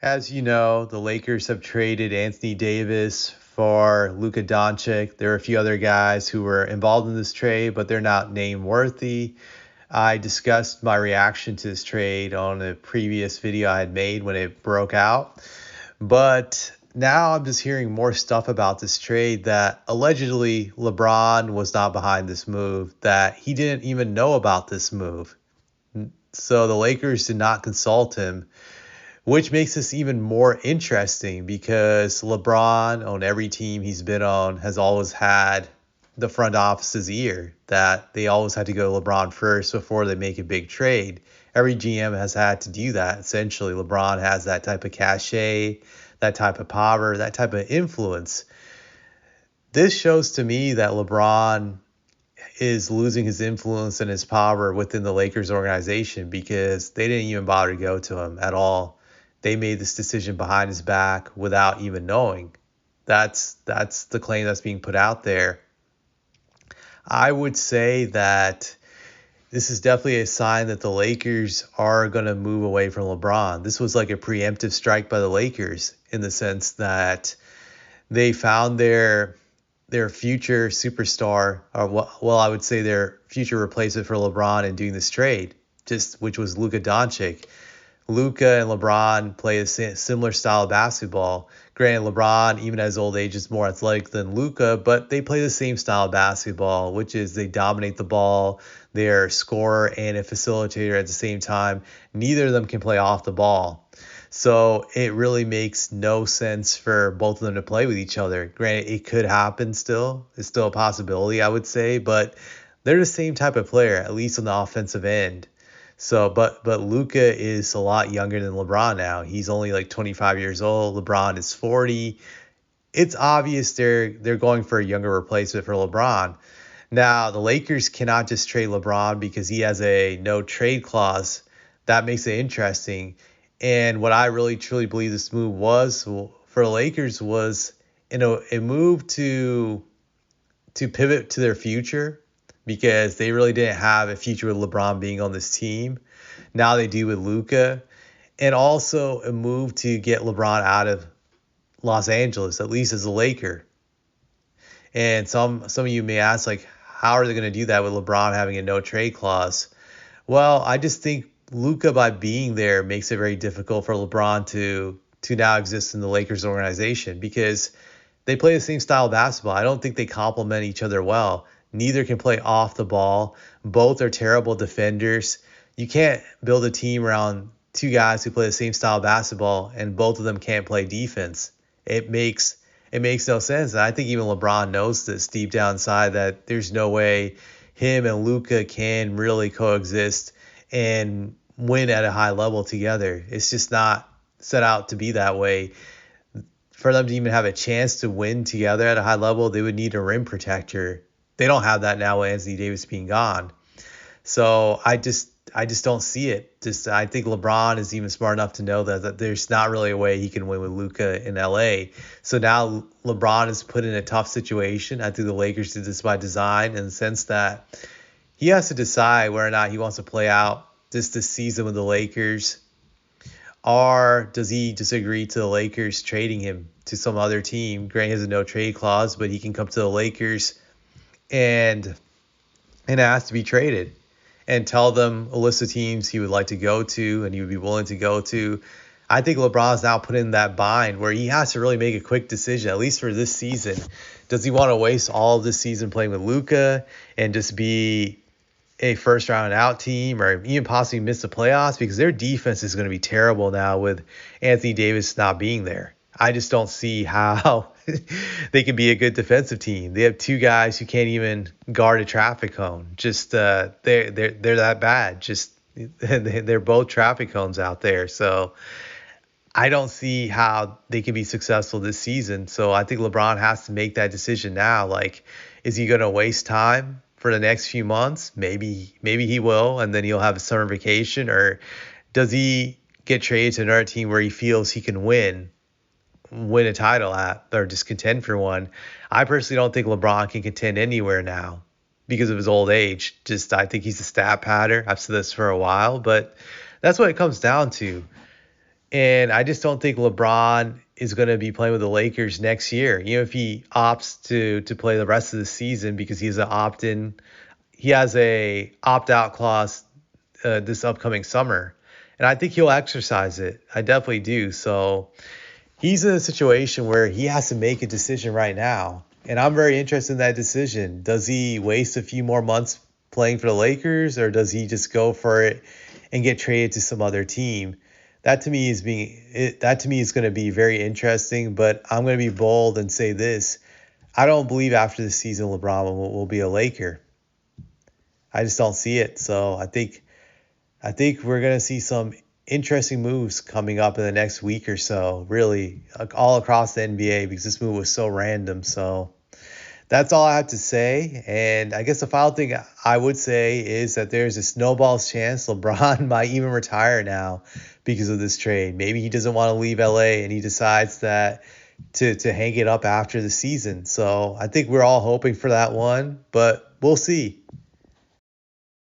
As you know, the Lakers have traded Anthony Davis for Luka Doncic. There are a few other guys who were involved in this trade, but they're not name worthy. I discussed my reaction to this trade on a previous video I had made when it broke out. But now I'm just hearing more stuff about this trade that allegedly LeBron was not behind this move, that he didn't even know about this move. So the Lakers did not consult him, which makes this even more interesting because LeBron on every team he's been on has always had the front office's ear, that they always had to go LeBron first before they make a big trade. Every GM has had to do that. Essentially, LeBron has that type of cachet, that type of power, that type of influence. This shows to me that LeBron is losing his influence and his power within the Lakers organization because they didn't even bother to go to him at all. They made this decision behind his back without even knowing. That's the claim that's being put out there. I would say that this is definitely a sign that the Lakers are going to move away from LeBron. This was like a preemptive strike by the Lakers in the sense that they found their future superstar, or well, I would say their future replacement for LeBron in doing this trade, just which was Luka Doncic. Luka and LeBron play a similar style of basketball. Granted, LeBron, even at his old age, is more athletic than Luka, but they play the same style of basketball, which is they dominate the ball. They're a scorer and a facilitator at the same time. Neither of them can play off the ball. So it really makes no sense for both of them to play with each other. Granted, it could happen still. It's still a possibility, I would say, but they're the same type of player, at least on the offensive end. So, but Luka is a lot younger than LeBron now. He's only like 25 years old. LeBron is 40. It's obvious they're going for a younger replacement for LeBron. Now, the Lakers cannot just trade LeBron because he has a no trade clause. That makes it interesting. And what I really truly believe this move was for the Lakers was a move to pivot to their future because they really didn't have a future with LeBron being on this team. Now they do with Luka. And also a move to get LeBron out of Los Angeles, at least as a Laker. And some of you may ask, like, how are they going to do that with LeBron having a no trade clause? Well, I just think Luka, by being there, makes it very difficult for LeBron to now exist in the Lakers organization because they play the same style of basketball. I don't think they complement each other well. Neither can play off the ball. Both are terrible defenders. You can't build a team around two guys who play the same style of basketball and both of them can't play defense. It makes no sense. And I think even LeBron knows this deep down inside, that there's no way him and Luka can really coexist and win at a high level together. It's just not set out to be that way. For them to even have a chance to win together at a high level, they would need a rim protector. They don't have that now with Anthony Davis being gone. So I just don't see it. I think LeBron is even smart enough to know that there's not really a way he can win with Luka in LA. So now LeBron is put in a tough situation. I think the Lakers did this by design in the sense that he has to decide whether or not he wants to play out this season with the Lakers, or does he just agree to the Lakers trading him to some other team. Granted, he has a no trade clause, but he can come to the Lakers and ask to be traded and tell them a list of teams he would like to go to and he would be willing to go to. I think LeBron's now put in that bind where he has to really make a quick decision, at least for this season. Does he want to waste all of this season playing with Luka and just be a first round out team, or even possibly miss the playoffs? Because their defense is going to be terrible now with Anthony Davis not being there. I just don't see how they can be a good defensive team. They have two guys who can't even guard a traffic cone. Just they're that bad. Just they're both traffic cones out there. So I don't see how they can be successful this season. So I think LeBron has to make that decision now. Like, is he going to waste time for the next few months? Maybe he will, and then he'll have a summer vacation. Or does he get traded to another team where he feels he can win a title at, or just contend for one? I personally don't think LeBron can contend anywhere now because of his old age. I think he's a stat pattern. I've said this for a while, but that's what it comes down to. And I just don't think LeBron is going to be playing with the Lakers next year. If he opts to play the rest of the season because he has a opt out clause this upcoming summer, and I think he'll exercise it. I definitely do. So he's in a situation where he has to make a decision right now, and I'm very interested in that decision. Does he waste a few more months playing for the Lakers, or does he just go for it and get traded to some other team? That to me is going to be very interesting. But I'm going to be bold and say this: I don't believe after the season LeBron will be a Laker. I just don't see it. So I think we're going to see some interesting moves coming up in the next week or so, really, all across the NBA, because this move was so random. So that's all I have to say. And I guess the final thing I would say is that there's a snowball's chance LeBron might even retire now because of this trade. Maybe he doesn't want to leave LA and he decides that to hang it up after the season. So I think we're all hoping for that one, but we'll see.